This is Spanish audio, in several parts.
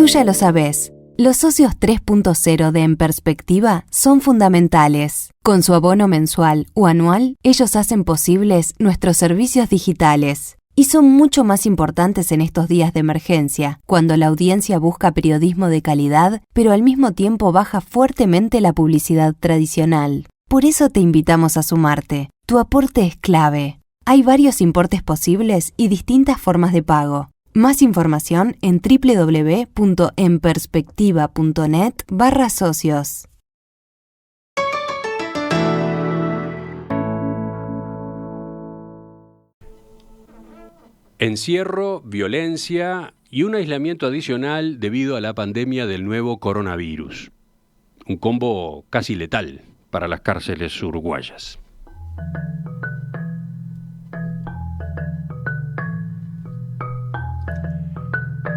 ya lo sabés. Los socios 3.0 de En Perspectiva son fundamentales. Con su abono mensual o anual, ellos hacen posibles nuestros servicios digitales. Y son mucho más importantes en estos días de emergencia, cuando la audiencia busca periodismo de calidad, pero al mismo tiempo baja fuertemente la publicidad tradicional. Por eso te invitamos a sumarte. Tu aporte es clave. Hay varios importes posibles y distintas formas de pago. Más información en www.enperspectiva.net/socios. Encierro, violencia y un aislamiento adicional debido a la pandemia del nuevo coronavirus. Un combo casi letal para las cárceles uruguayas.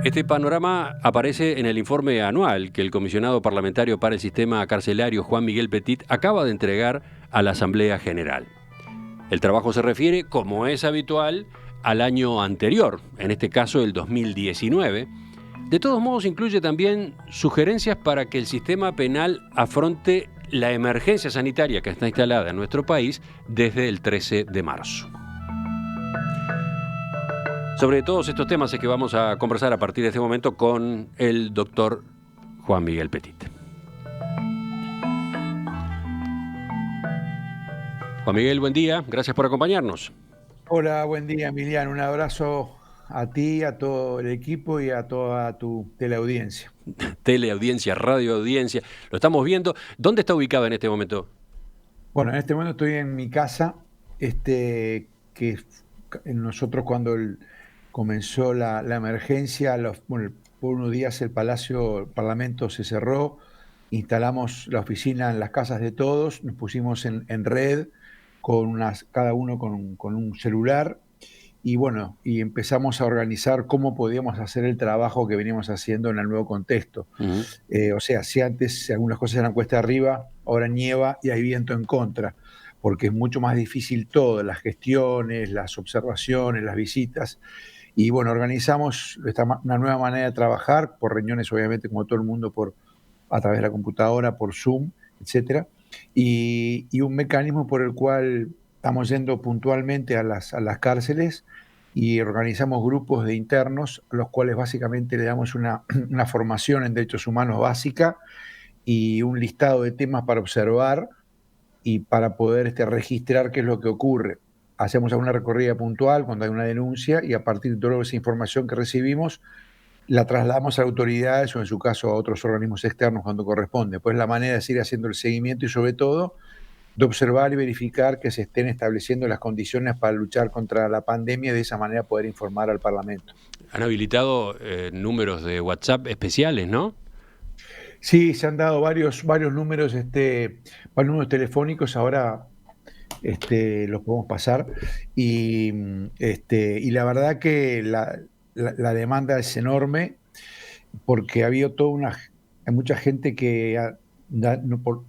Este panorama aparece en el informe anual que el comisionado parlamentario para el sistema carcelario Juan Miguel Petit acaba de entregar a la Asamblea General. El trabajo se refiere, como es habitual, al año anterior, en este caso el 2019. De todos modos, incluye también sugerencias para que el sistema penal afronte la emergencia sanitaria que está instalada en nuestro país desde el 13 de marzo. Sobre todos estos temas es que vamos a conversar a partir de este momento con el doctor Juan Miguel Petit. Juan Miguel, buen día. Gracias por acompañarnos. Hola, buen día, Emiliano. Un abrazo a ti, a todo el equipo y a toda tu teleaudiencia. Teleaudiencia, radioaudiencia. Lo estamos viendo. ¿Dónde está ubicado en este momento? Bueno, en este momento estoy en mi casa, que nosotros cuando comenzó la emergencia, por unos días el Parlamento se cerró, instalamos la oficina en las casas de todos, nos pusimos en red, cada uno con un celular, y bueno, y empezamos a organizar cómo podíamos hacer el trabajo que veníamos haciendo en el nuevo contexto. O sea, si antes algunas cosas eran cuesta arriba, ahora nieva y hay viento en contra, porque es mucho más difícil todo, las gestiones, las observaciones, las visitas. Y bueno, organizamos una nueva manera de trabajar, por reuniones obviamente como todo el mundo, a través de la computadora, por Zoom, etcétera, y un mecanismo por el cual estamos yendo puntualmente a las cárceles y organizamos grupos de internos, a los cuales básicamente le damos una formación en derechos humanos básica y un listado de temas para observar y para poder registrar qué es lo que ocurre. Hacemos alguna recorrida puntual cuando hay una denuncia y a partir de toda esa información que recibimos la trasladamos a autoridades o en su caso a otros organismos externos cuando corresponde. Pues la manera de seguir haciendo el seguimiento y sobre todo de observar y verificar que se estén estableciendo las condiciones para luchar contra la pandemia y de esa manera poder informar al Parlamento. Han habilitado números de WhatsApp especiales, ¿no? Sí, se han dado varios números, varios números telefónicos, ahora los podemos pasar, y la verdad que la demanda es enorme, porque ha habido hay mucha gente que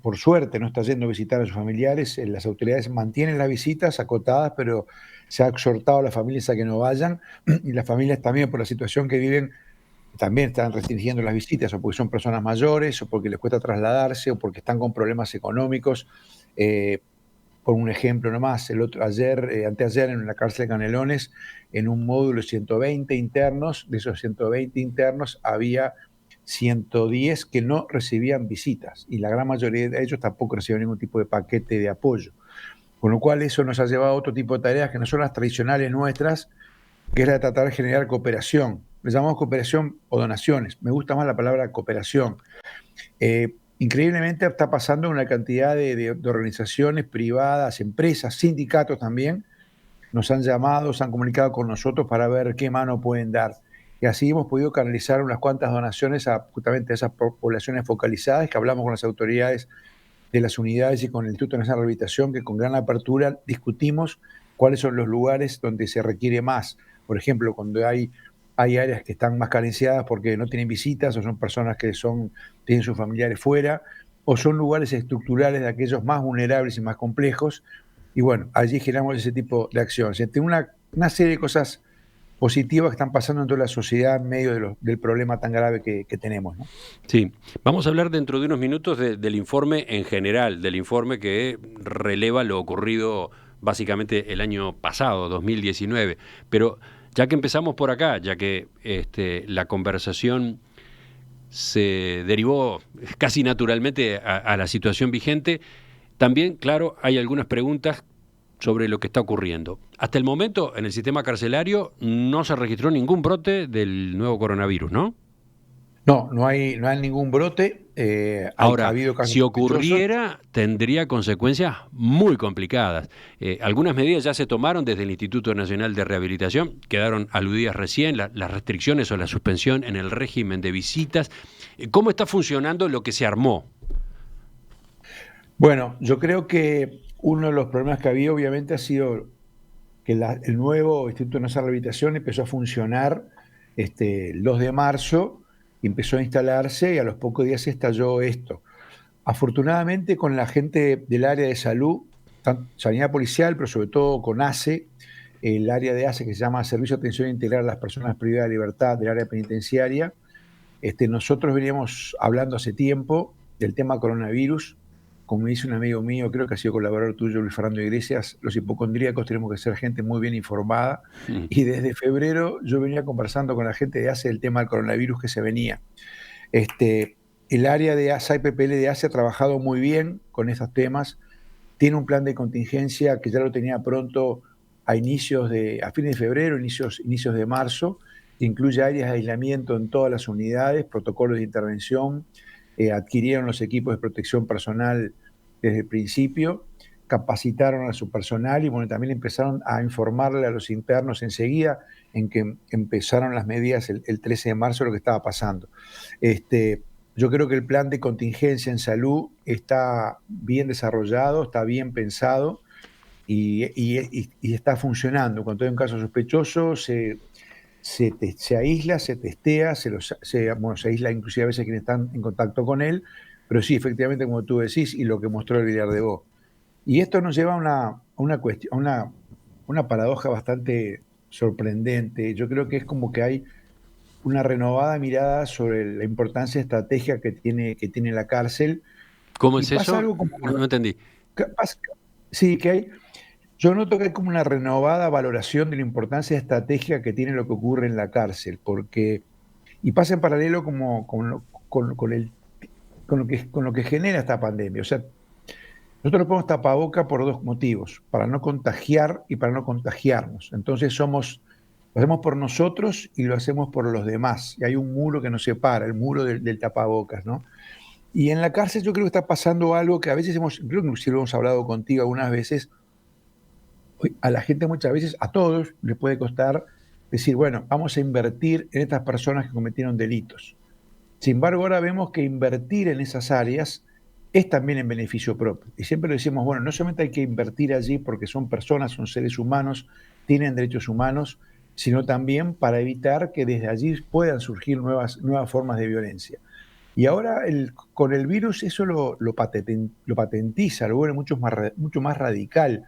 por suerte no está yendo a visitar a sus familiares. Las autoridades mantienen las visitas acotadas, pero se ha exhortado a las familias a que no vayan, y las familias también, por la situación que viven, también están restringiendo las visitas, o porque son personas mayores, o porque les cuesta trasladarse, o porque están con problemas económicos. Por un ejemplo nomás, anteayer en la cárcel de Canelones, en un módulo 120 internos, de esos 120 internos había 110 que no recibían visitas, y la gran mayoría de ellos tampoco recibían ningún tipo de paquete de apoyo. Con lo cual eso nos ha llevado a otro tipo de tareas que no son las tradicionales nuestras, que es la de tratar de generar cooperación. Le llamamos cooperación o donaciones. Me gusta más la palabra cooperación. Increíblemente está pasando una cantidad de organizaciones privadas, empresas, sindicatos también, nos han llamado, se han comunicado con nosotros para ver qué mano pueden dar. Y así hemos podido canalizar unas cuantas donaciones justamente a esas poblaciones focalizadas, que hablamos con las autoridades de las unidades y con el Instituto Nacional de Rehabilitación, que con gran apertura discutimos cuáles son los lugares donde se requiere más. Por ejemplo, cuando hay áreas que están más carenciadas porque no tienen visitas, o son personas que tienen sus familiares fuera, o son lugares estructurales de aquellos más vulnerables y más complejos. Y bueno, allí generamos ese tipo de acciones. Una serie de cosas positivas que están pasando en toda la sociedad en medio del problema tan grave que tenemos, ¿no? Sí, vamos a hablar dentro de unos minutos del informe en general, del informe que releva lo ocurrido básicamente el año pasado, 2019. Pero ya que empezamos por acá, ya que la conversación se derivó casi naturalmente a la situación vigente, también, claro, hay algunas preguntas sobre lo que está ocurriendo. Hasta el momento, en el sistema carcelario, no se registró ningún brote del nuevo coronavirus, ¿no? No hay ningún brote. Ha Ahora, habido casos si sospechosos. ocurriera, tendría consecuencias muy complicadas. Algunas medidas ya se tomaron desde el Instituto Nacional de Rehabilitación, quedaron aludidas recién, las restricciones o la suspensión en el régimen de visitas. ¿Cómo está funcionando lo que se armó? Bueno, yo creo que uno de los problemas que había obviamente ha sido que el nuevo Instituto Nacional de Rehabilitación empezó a funcionar el 2 de marzo, y empezó a instalarse y a los pocos días estalló esto. Afortunadamente con la gente del área de salud, sanidad policial, pero sobre todo con ACE, el área de ACE que se llama Servicio de Atención Integral a las Personas Privadas de Libertad del área penitenciaria, nosotros veníamos hablando hace tiempo del tema coronavirus. Como dice un amigo mío, creo que ha sido colaborador tuyo, Luis Fernando Iglesias, los hipocondríacos tenemos que ser gente muy bien informada. Y desde febrero yo venía conversando con la gente de ACE del tema del coronavirus que se venía. El área de ACE, PPL de ACE ha trabajado muy bien con estos temas. Tiene un plan de contingencia que ya lo tenía pronto a fines de febrero, inicios de marzo. Incluye áreas de aislamiento en todas las unidades, protocolos de intervención. Adquirieron los equipos de protección personal desde el principio, capacitaron a su personal y bueno, también empezaron a informarle a los internos enseguida en que empezaron las medidas el 13 de marzo de lo que estaba pasando. Yo creo que el plan de contingencia en salud está bien desarrollado, está bien pensado y está funcionando. Cuando hay un caso sospechoso, se aísla, se testea, se aísla inclusive a veces quienes están en contacto con él, pero sí, efectivamente, como tú decís, y lo que mostró el Villar de Bo. Y esto nos lleva a una paradoja bastante sorprendente. Yo creo que es como que hay una renovada mirada sobre la importancia estratégica que tiene la cárcel. ¿Cómo es eso? Algo como, no entendí. Sí, que hay... Yo noto que hay como una renovada valoración de la importancia estratégica que tiene lo que ocurre en la cárcel, y pasa en paralelo con lo que genera esta pandemia. O sea, nosotros nos ponemos tapaboca por dos motivos: para no contagiar y para no contagiarnos. Entonces lo hacemos por nosotros y lo hacemos por los demás. Y hay un muro que nos separa, el muro del tapabocas, ¿no? Y en la cárcel yo creo que está pasando algo que a veces creo que inclusive hemos hablado contigo algunas veces. A la gente muchas veces, a todos, les puede costar decir, bueno, vamos a invertir en estas personas que cometieron delitos. Sin embargo, ahora vemos que invertir en esas áreas es también en beneficio propio. Y siempre lo decimos, bueno, no solamente hay que invertir allí porque son personas, son seres humanos, tienen derechos humanos, sino también para evitar que desde allí puedan surgir nuevas formas de violencia. Y ahora con el virus eso lo patentiza, lo vuelve mucho más radical.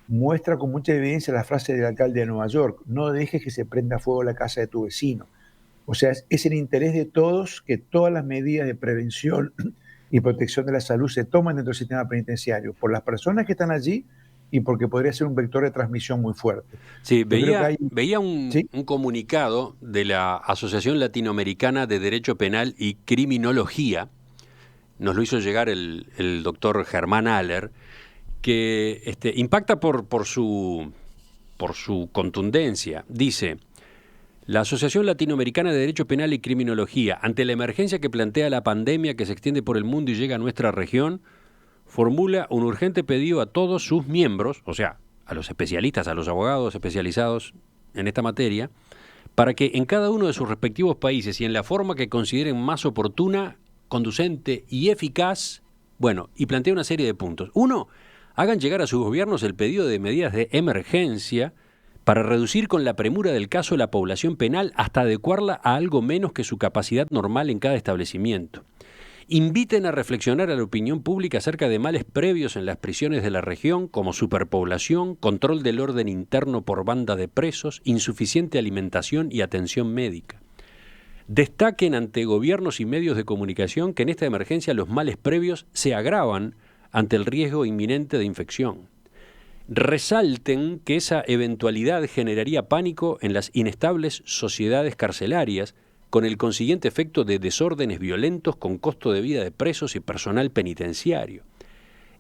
Muestra con mucha evidencia la frase del alcalde de Nueva York: no dejes que se prenda fuego la casa de tu vecino. O sea, es el interés de todos que todas las medidas de prevención y protección de la salud se tomen dentro del sistema penitenciario, por las personas que están allí y porque podría ser un vector de transmisión muy fuerte. Sí, veía un comunicado de la Asociación Latinoamericana de Derecho Penal y Criminología, nos lo hizo llegar el doctor Germán Aller, que impacta por su contundencia. Dice: la Asociación Latinoamericana de Derecho Penal y Criminología, ante la emergencia que plantea la pandemia que se extiende por el mundo y llega a nuestra región, formula un urgente pedido a todos sus miembros, o sea, a los especialistas, a los abogados especializados en esta materia, para que en cada uno de sus respectivos países y en la forma que consideren más oportuna, conducente y eficaz, y plantea una serie de puntos. Uno, hagan llegar a sus gobiernos el pedido de medidas de emergencia para reducir con la premura del caso la población penal hasta adecuarla a algo menos que su capacidad normal en cada establecimiento. inviten a reflexionar a la opinión pública acerca de males previos en las prisiones de la región, como superpoblación, control del orden interno por banda de presos, insuficiente alimentación y atención médica. Destaquen ante gobiernos y medios de comunicación que en esta emergencia los males previos se agravan ante el riesgo inminente de infección. Resalten que esa eventualidad generaría pánico en las inestables sociedades carcelarias, con el consiguiente efecto de desórdenes violentos con costo de vida de presos y personal penitenciario.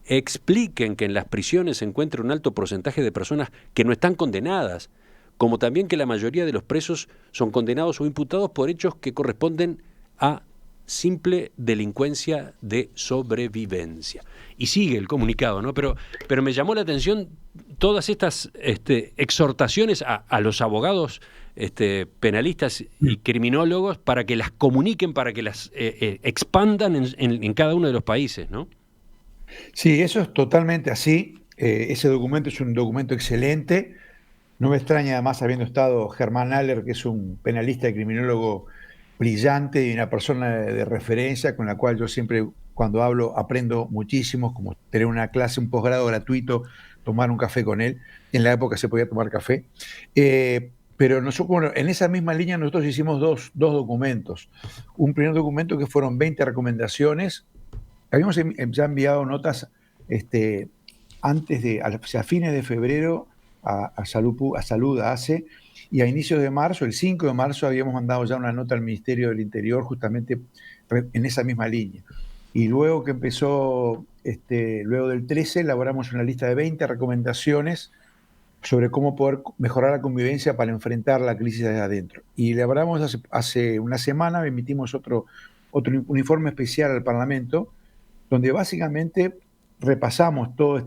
Expliquen que en las prisiones se encuentra un alto porcentaje de personas que no están condenadas, como también que la mayoría de los presos son condenados o imputados por hechos que corresponden a simple delincuencia de sobrevivencia. Y sigue el comunicado, ¿no? Pero me llamó la atención todas estas exhortaciones a los abogados penalistas y criminólogos para que las comuniquen, para que las expandan en cada uno de los países, ¿no? Sí, eso es totalmente así. Ese documento es un documento excelente. No me extraña, además, habiendo estado Germán Aller, que es un penalista y criminólogo brillante y una persona de referencia con la cual yo siempre, cuando hablo, aprendo muchísimo, como tener una clase, un posgrado gratuito, tomar un café con él. En la época se podía tomar café. Pero nosotros, bueno, en esa misma línea nosotros hicimos dos documentos. Un primer documento que fueron 20 recomendaciones. Habíamos ya enviado notas a fines de febrero a Salud ACE, y a inicios de marzo, el 5 de marzo, habíamos mandado ya una nota al Ministerio del Interior justamente en esa misma línea. Y luego que empezó, luego del 13, elaboramos una lista de 20 recomendaciones sobre cómo poder mejorar la convivencia para enfrentar la crisis desde adentro. Y elaboramos hace una semana, emitimos un informe especial al Parlamento, donde básicamente repasamos todo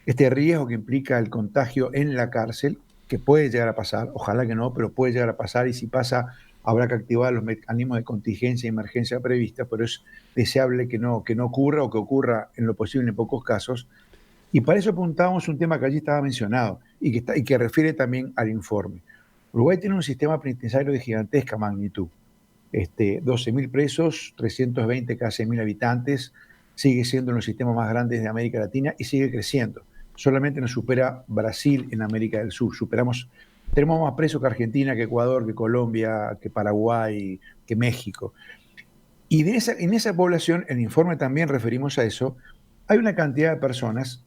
este riesgo que implica el contagio en la cárcel, que puede llegar a pasar, ojalá que no, pero puede llegar a pasar, y si pasa habrá que activar los mecanismos de contingencia y emergencia previstas, pero es deseable que no ocurra, o que ocurra en lo posible en pocos casos. Y para eso apuntábamos un tema que allí estaba mencionado y que refiere también al informe. Uruguay tiene un sistema penitenciario de gigantesca magnitud. 12.000 presos, 320 casi 1.000 habitantes, sigue siendo uno de los sistemas más grandes de América Latina y sigue creciendo. Solamente nos supera Brasil en América del Sur. Tenemos más presos que Argentina, que Ecuador, que Colombia, que Paraguay, que México. Y en esa población, el informe también referimos a eso, hay una cantidad de personas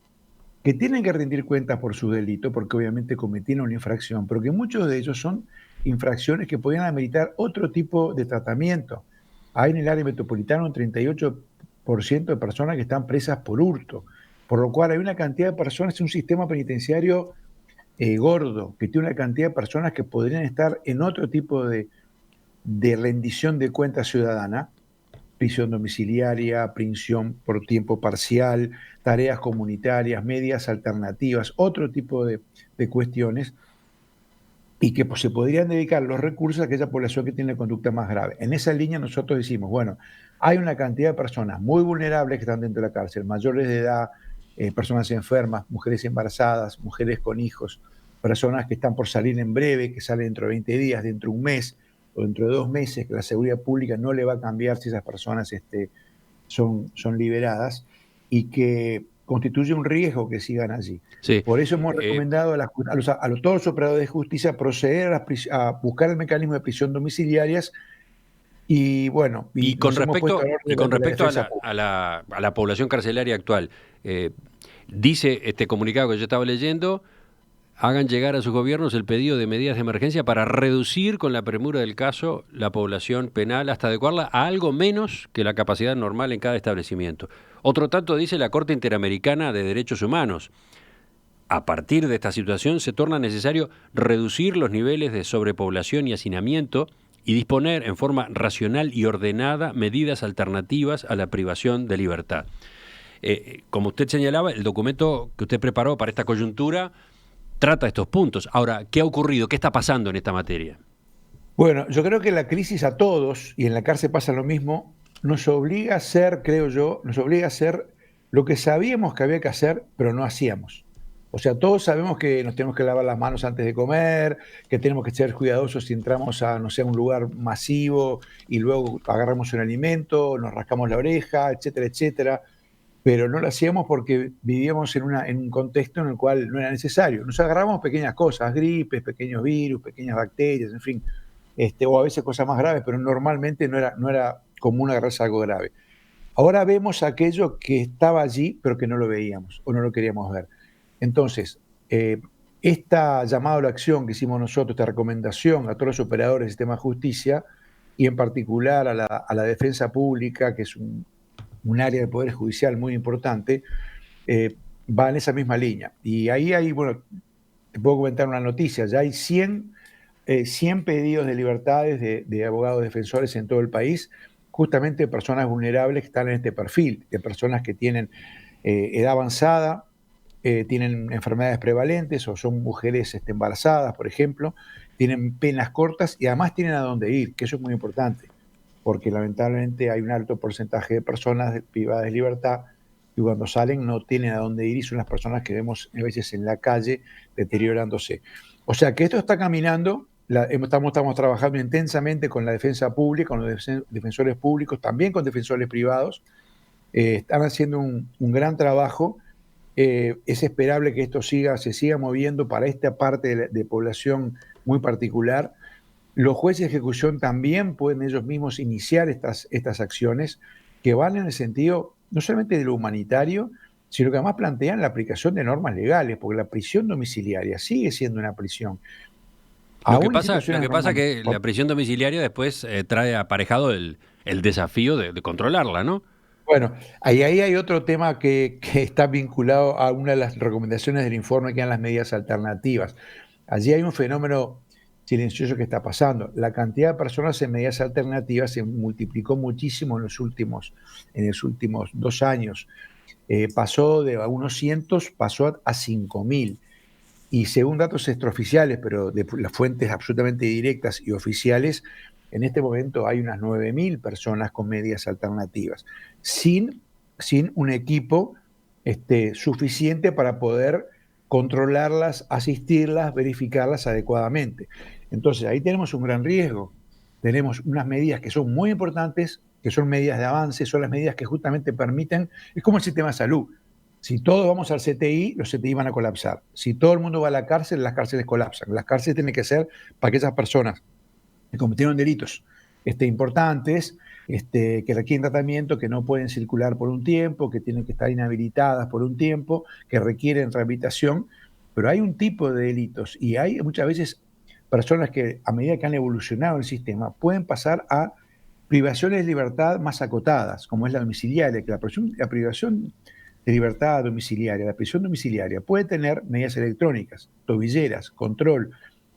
que tienen que rendir cuentas por su delito, porque obviamente cometieron una infracción, pero que muchos de ellos son infracciones que podrían ameritar otro tipo de tratamiento. Hay en el área metropolitana un 38% de personas que están presas por hurto, por lo cual hay una cantidad de personas, es un sistema penitenciario gordo, que tiene una cantidad de personas que podrían estar en otro tipo de rendición de cuentas ciudadana, prisión domiciliaria, prisión por tiempo parcial, tareas comunitarias, medidas alternativas, otro tipo de cuestiones, y que se podrían dedicar los recursos a aquella población que tiene conducta más grave. En esa línea nosotros decimos, bueno, hay una cantidad de personas muy vulnerables que están dentro de la cárcel, mayores de edad, personas enfermas, mujeres embarazadas, mujeres con hijos, personas que están por salir en breve, que salen dentro de 20 días, dentro de un mes o dentro de 2 meses, que la seguridad pública no le va a cambiar si esas personas son liberadas, y que constituye un riesgo que sigan allí. Sí. Por eso hemos recomendado a todos los operadores de justicia proceder a buscar el mecanismo de prisión domiciliarias. Y bueno, y con respecto a la población carcelaria actual, dice este comunicado que yo estaba leyendo: hagan llegar a sus gobiernos el pedido de medidas de emergencia para reducir con la premura del caso la población penal hasta adecuarla a algo menos que la capacidad normal en cada establecimiento. Otro tanto dice la Corte Interamericana de Derechos Humanos: a partir de esta situación se torna necesario reducir los niveles de sobrepoblación y hacinamiento y disponer en forma racional y ordenada medidas alternativas a la privación de libertad. Como usted señalaba, el documento que usted preparó para esta coyuntura trata estos puntos. Ahora, ¿qué ha ocurrido? ¿Qué está pasando en esta materia? Bueno, yo creo que la crisis a todos, y en la cárcel pasa lo mismo, nos obliga a hacer, creo yo, lo que sabíamos que había que hacer, pero no hacíamos. O sea, todos sabemos que nos tenemos que lavar las manos antes de comer, que tenemos que ser cuidadosos si entramos a, no sé, a un lugar masivo y luego agarramos un alimento, nos rascamos la oreja, etcétera, etcétera. Pero no lo hacíamos porque vivíamos en un contexto en el cual no era necesario. Nos agarramos pequeñas cosas, gripes, pequeños virus, pequeñas bacterias, en fin, o a veces cosas más graves, pero normalmente no era común agarrarse algo grave. Ahora vemos aquello que estaba allí, pero que no lo veíamos o no lo queríamos ver. Entonces, esta llamada a la acción que hicimos nosotros, esta recomendación a todos los operadores del sistema de justicia y en particular a la defensa pública, que es un área del Poder Judicial muy importante, va en esa misma línea. Y ahí hay, bueno, te puedo comentar una noticia, ya hay 100 pedidos de libertades de abogados defensores en todo el país, justamente de personas vulnerables que están en este perfil, de personas que tienen edad avanzada, tienen enfermedades prevalentes o son mujeres embarazadas, por ejemplo, tienen penas cortas y además tienen a dónde ir, que eso es muy importante, porque lamentablemente hay un alto porcentaje de personas privadas de libertad y cuando salen no tienen a dónde ir y son las personas que vemos a veces en la calle deteriorándose. O sea que esto está caminando, estamos trabajando intensamente con la defensa pública, con los defensores públicos, también con defensores privados, están haciendo un gran trabajo. Es esperable que esto se siga moviendo para esta parte de población muy particular. Los jueces de ejecución también pueden ellos mismos iniciar estas acciones que van en el sentido no solamente de lo humanitario, sino que además plantean la aplicación de normas legales, porque la prisión domiciliaria sigue siendo una prisión. Lo que pasa es que la prisión domiciliaria después trae aparejado el desafío de controlarla, ¿no? Bueno, ahí hay otro tema que está vinculado a una de las recomendaciones del informe, que eran las medidas alternativas. Allí hay un fenómeno silencioso que está pasando. La cantidad de personas en medidas alternativas se multiplicó muchísimo en los últimos 2 años. Pasó de unos cientos, pasó a 5.000. Y según datos extraoficiales, pero de las fuentes absolutamente directas y oficiales, en este momento hay unas 9.000 personas con medidas alternativas, sin un equipo suficiente para poder controlarlas, asistirlas, verificarlas adecuadamente. Entonces ahí tenemos un gran riesgo. Tenemos unas medidas que son muy importantes, que son medidas de avance, son las medidas que justamente permiten, es como el sistema de salud. Si todos vamos al CTI, los CTI van a colapsar. Si todo el mundo va a la cárcel, las cárceles colapsan. Las cárceles tienen que ser para aquellas personas que cometieron delitos importantes, que requieren tratamiento, que no pueden circular por un tiempo, que tienen que estar inhabilitadas por un tiempo, que requieren rehabilitación. Pero hay un tipo de delitos y hay muchas veces personas que a medida que han evolucionado el sistema pueden pasar a privaciones de libertad más acotadas, como es la domiciliaria, que la privación de libertad domiciliaria, la prisión domiciliaria puede tener medidas electrónicas, tobilleras, control,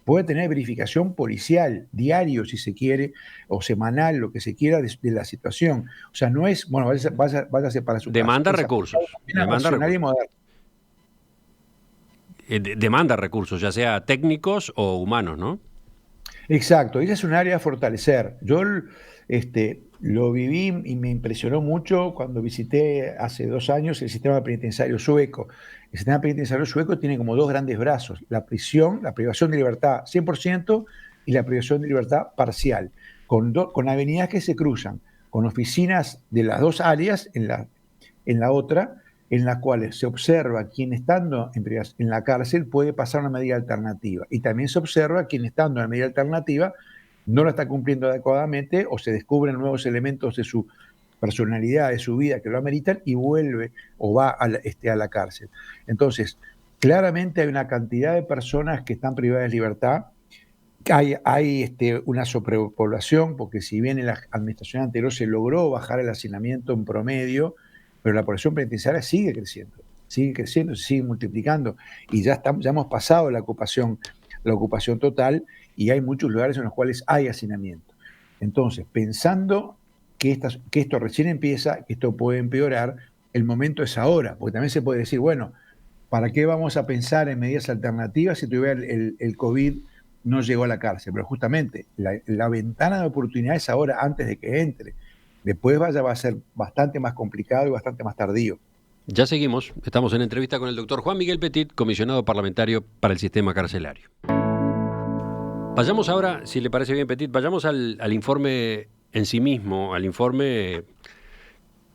puede tener verificación policial, diario si se quiere, o semanal, lo que se quiera de la situación. O sea, no es, bueno, váyase para su demanda casa. Recursos. Demanda recursos. Demanda recursos, ya sea técnicos o humanos, ¿no? Exacto, esa es un área a fortalecer. Yo lo viví y me impresionó mucho cuando visité hace 2 años el sistema penitenciario sueco. El sistema penitenciario sueco tiene como 2 grandes brazos: la prisión, la privación de libertad 100% y la privación de libertad parcial, con avenidas que se cruzan, con oficinas de las 2 áreas en la otra, en las cuales se observa quién estando en la cárcel puede pasar una medida alternativa. Y también se observa quién estando en la medida alternativa no la está cumpliendo adecuadamente o se descubren nuevos elementos de su personalidad, de su vida que lo ameritan y vuelve o va a la cárcel. Entonces, claramente hay una cantidad de personas que están privadas de libertad. Hay una sobrepoblación, porque si bien en la administración anterior se logró bajar el hacinamiento en promedio, pero la población penitenciaria sigue creciendo, se sigue multiplicando y ya hemos pasado la ocupación total y hay muchos lugares en los cuales hay hacinamiento. Entonces, pensando que esto recién empieza, que esto puede empeorar, el momento es ahora, porque también se puede decir, bueno, ¿para qué vamos a pensar en medidas alternativas si todavía el COVID no llegó a la cárcel? Pero justamente la ventana de oportunidad es ahora, antes de que entre. Después va a ser bastante más complicado y bastante más tardío. Ya seguimos. Estamos en entrevista con el doctor Juan Miguel Petit, comisionado parlamentario para el sistema carcelario. Vayamos ahora, si le parece bien, Petit, vayamos al informe en sí mismo, al informe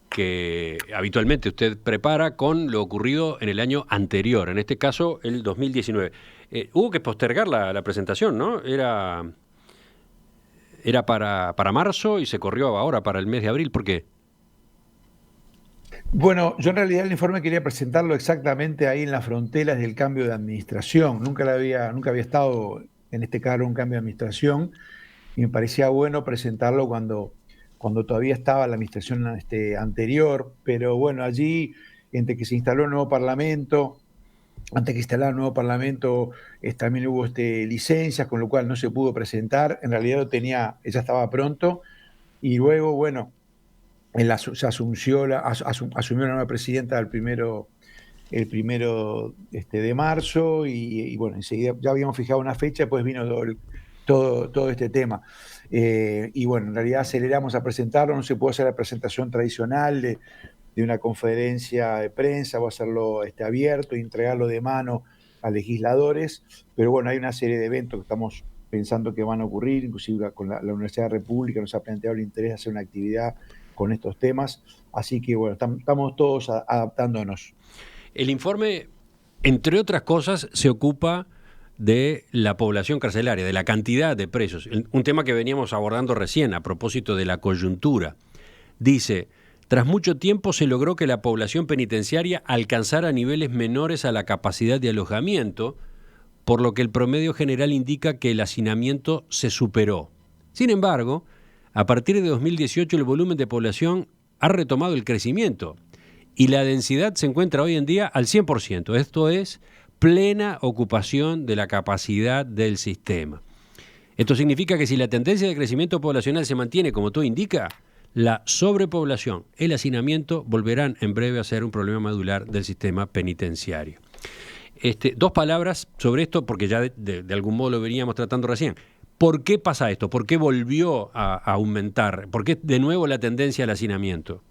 que habitualmente usted prepara con lo ocurrido en el año anterior, en este caso el 2019. Hubo que postergar la presentación, ¿no? Era para marzo y se corrió ahora para el mes de abril. ¿Por qué? Bueno, yo en realidad el informe quería presentarlo exactamente ahí en las fronteras del cambio de administración. Nunca había estado en este cargo un cambio de administración y me parecía bueno presentarlo cuando todavía estaba la administración anterior. Pero bueno, allí, entre que se instaló el nuevo parlamento, antes que instalar el nuevo parlamento, también hubo licencias, con lo cual no se pudo presentar. En realidad ya estaba pronto. Y luego, bueno, se asumió la nueva presidenta el primero de marzo y bueno, enseguida ya habíamos fijado una fecha, pues vino todo este tema. Y bueno, en realidad aceleramos a presentarlo, no se puede hacer la presentación tradicional de una conferencia de prensa o hacerlo abierto y entregarlo de mano a legisladores, pero bueno, hay una serie de eventos que estamos pensando que van a ocurrir, inclusive con la Universidad de la República nos ha planteado el interés de hacer una actividad con estos temas, así que bueno, estamos todos adaptándonos. El informe, entre otras cosas, se ocupa de la población carcelaria, de la cantidad de presos, un tema que veníamos abordando recién a propósito de la coyuntura. Dice: tras mucho tiempo se logró que la población penitenciaria alcanzara niveles menores a la capacidad de alojamiento, por lo que el promedio general indica que el hacinamiento se superó. Sin embargo, a partir de 2018 el volumen de población ha retomado el crecimiento y la densidad se encuentra hoy en día al 100%. Esto es plena ocupación de la capacidad del sistema. Esto significa que si la tendencia de crecimiento poblacional se mantiene como todo indica, la sobrepoblación, el hacinamiento volverán en breve a ser un problema medular del sistema penitenciario. Dos palabras sobre esto, porque ya de algún modo lo veníamos tratando recién. ¿Por qué pasa esto? ¿Por qué volvió a aumentar? ¿Por qué de nuevo la tendencia al hacinamiento?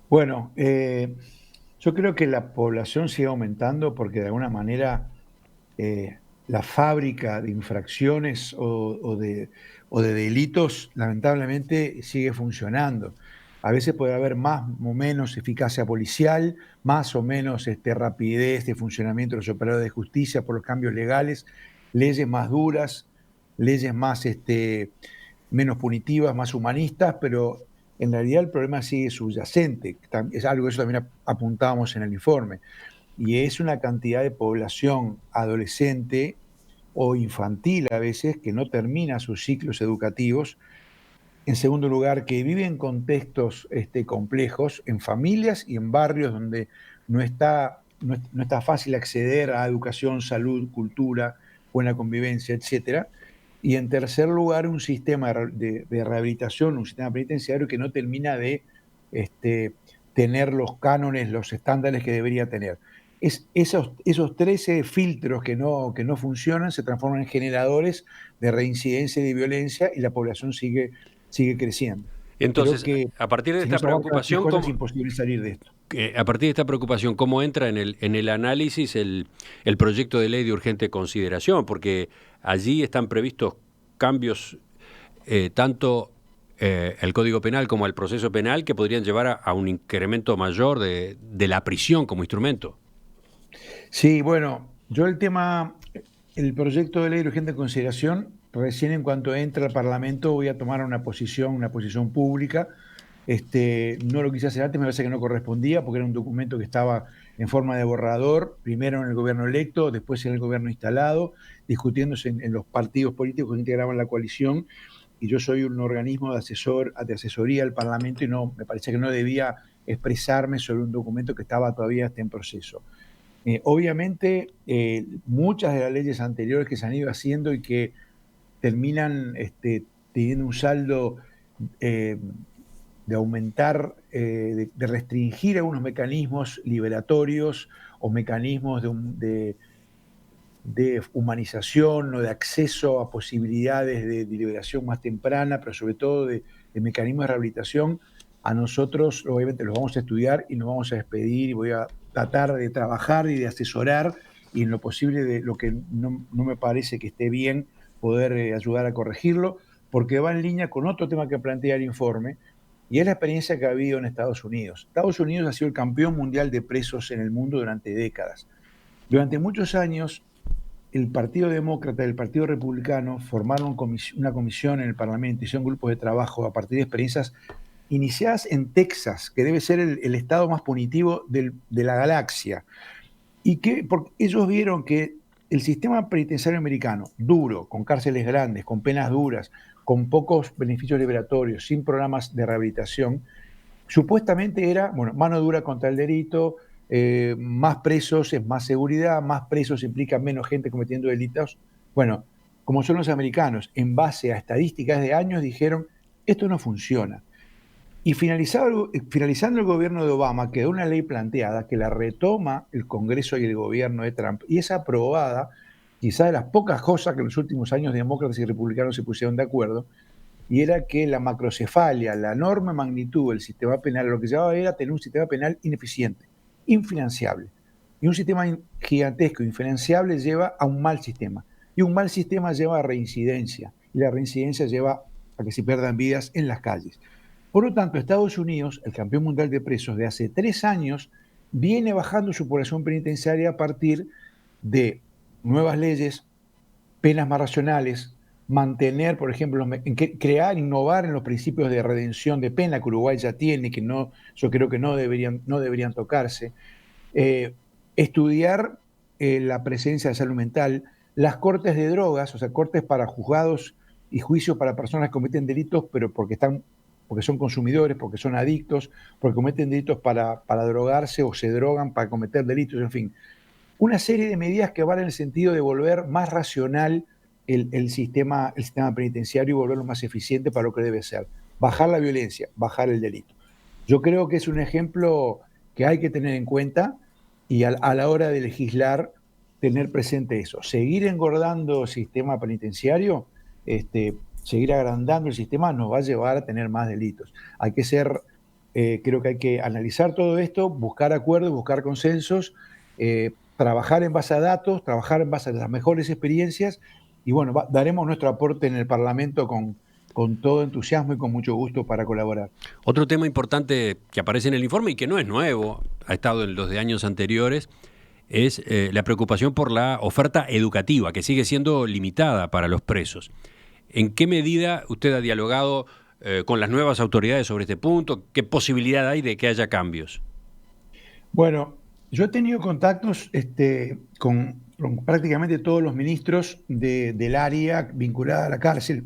Bueno, yo creo que la población sigue aumentando porque de alguna manera la fábrica de infracciones o de delitos lamentablemente sigue funcionando. A veces puede haber más o menos eficacia policial, más o menos rapidez de funcionamiento de los operadores de justicia por los cambios legales, leyes más duras, leyes menos punitivas, más humanistas, pero en realidad el problema sigue subyacente. Es algo que eso también apuntábamos en el informe. Y es una cantidad de población adolescente o infantil a veces que no termina sus ciclos educativos. En segundo lugar, que vive en contextos complejos, en familias y en barrios donde no está fácil acceder a educación, salud, cultura, buena convivencia, etcétera. Y en tercer lugar, un sistema de rehabilitación, un sistema penitenciario que no termina de tener los cánones, los estándares que debería tener. Esos 13 filtros que no funcionan se transforman en generadores de reincidencia y de violencia y la población sigue creciendo. Entonces, Creo que a partir de si no esta se abordan las tres preocupación, cosas es imposible salir de esto. a partir de esta preocupación, ¿cómo entra en el análisis el proyecto de ley de urgente consideración? Porque allí están previstos cambios tanto el Código Penal como el proceso penal que podrían llevar a un incremento mayor de la prisión como instrumento. Sí, bueno, yo el proyecto de ley de urgente consideración, recién en cuanto entre al Parlamento voy a tomar una posición pública. No lo quise hacer antes, me parece que no correspondía, porque era un documento que estaba en forma de borrador, primero en el gobierno electo, después en el gobierno instalado, discutiéndose en los partidos políticos que integraban la coalición, y yo soy un organismo de asesoría al Parlamento y me parecía que no debía expresarme sobre un documento que estaba todavía en proceso. Obviamente, muchas de las leyes anteriores que se han ido haciendo y que terminan teniendo un saldo de aumentar, de restringir algunos mecanismos liberatorios o mecanismos de humanización o de acceso a posibilidades de liberación más temprana, pero sobre todo de mecanismos de rehabilitación, a nosotros obviamente los vamos a estudiar y nos vamos a despedir y voy a tratar de trabajar y de asesorar y en lo posible de lo que no me parece que esté bien poder ayudar a corregirlo, porque va en línea con otro tema que plantea el informe, y es la experiencia que ha habido en Estados Unidos. Estados Unidos ha sido el campeón mundial de presos en el mundo durante décadas. Durante muchos años, el Partido Demócrata y el Partido Republicano formaron una comisión en el Parlamento, hicieron grupos de trabajo a partir de experiencias iniciadas en Texas, que debe ser el estado más punitivo de la galaxia, y porque ellos vieron que el sistema penitenciario americano, duro, con cárceles grandes, con penas duras, con pocos beneficios liberatorios, sin programas de rehabilitación, supuestamente era, bueno, mano dura contra el delito, más presos es más seguridad, más presos implica menos gente cometiendo delitos. Bueno, como son los americanos, en base a estadísticas de años, dijeron, esto no funciona. Y finalizando el gobierno de Obama, quedó una ley planteada que la retoma el Congreso y el gobierno de Trump, y es aprobada, quizá de las pocas cosas que en los últimos años demócratas y republicanos se pusieron de acuerdo, y era que la macrocefalia, la enorme magnitud del sistema penal, lo que llevaba era tener un sistema penal ineficiente, infinanciable. Y un sistema gigantesco, infinanciable, lleva a un mal sistema. Y un mal sistema lleva a reincidencia, y la reincidencia lleva a que se pierdan vidas en las calles. Por lo tanto, Estados Unidos, el campeón mundial de presos de hace 3 años, viene bajando su población penitenciaria a partir de nuevas leyes, penas más racionales, mantener, por ejemplo, crear, innovar en los principios de redención de pena que Uruguay ya tiene, que no, yo creo que no deberían tocarse, estudiar la presencia de salud mental, las cortes de drogas, o sea, cortes para juzgados y juicios para personas que cometen delitos, pero porque son consumidores, porque son adictos, porque cometen delitos para drogarse o se drogan para cometer delitos, en fin. Una serie de medidas que van en el sentido de volver más racional el sistema penitenciario y volverlo más eficiente para lo que debe ser. Bajar la violencia, bajar el delito. Yo creo que es un ejemplo que hay que tener en cuenta y a la hora de legislar tener presente eso. Seguir engordando el sistema penitenciario, seguir agrandando el sistema nos va a llevar a tener más delitos. Hay que creo que hay que analizar todo esto, buscar acuerdos, buscar consensos, trabajar en base a datos, trabajar en base a las mejores experiencias y bueno, daremos nuestro aporte en el Parlamento con todo entusiasmo y con mucho gusto para colaborar. Otro tema importante que aparece en el informe y que no es nuevo, ha estado en los de años anteriores, es la preocupación por la oferta educativa, que sigue siendo limitada para los presos. ¿En qué medida usted ha dialogado con las nuevas autoridades sobre este punto? ¿Qué posibilidad hay de que haya cambios? Bueno, yo he tenido contactos con prácticamente todos los ministros del área vinculada a la cárcel,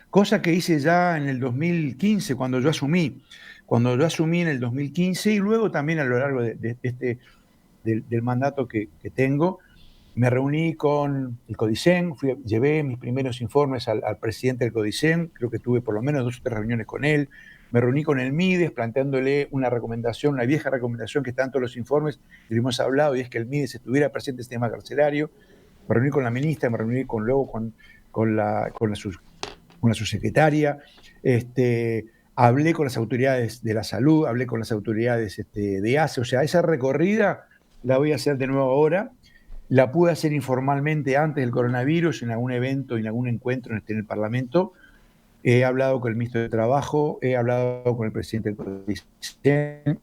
cosa que hice ya en el 2015, cuando yo asumí en el 2015 y luego también a lo largo del mandato que tengo. Me reuní con el CODICEN, llevé mis primeros informes al presidente del CODICEN, creo que tuve por lo menos 2 o 3 reuniones con él. Me reuní con el MIDES planteándole una recomendación, una vieja recomendación que está en todos los informes, y lo hemos hablado, y es que el MIDES estuviera presente en el sistema carcelario. Me reuní con la ministra, me reuní luego con la subsecretaria, hablé con las autoridades de la salud, hablé con las autoridades de ACE, o sea, esa recorrida la voy a hacer de nuevo ahora. La pude hacer informalmente antes del coronavirus, en algún evento, en algún encuentro en el Parlamento. He hablado con el ministro de Trabajo, he hablado con el presidente del CODICEN,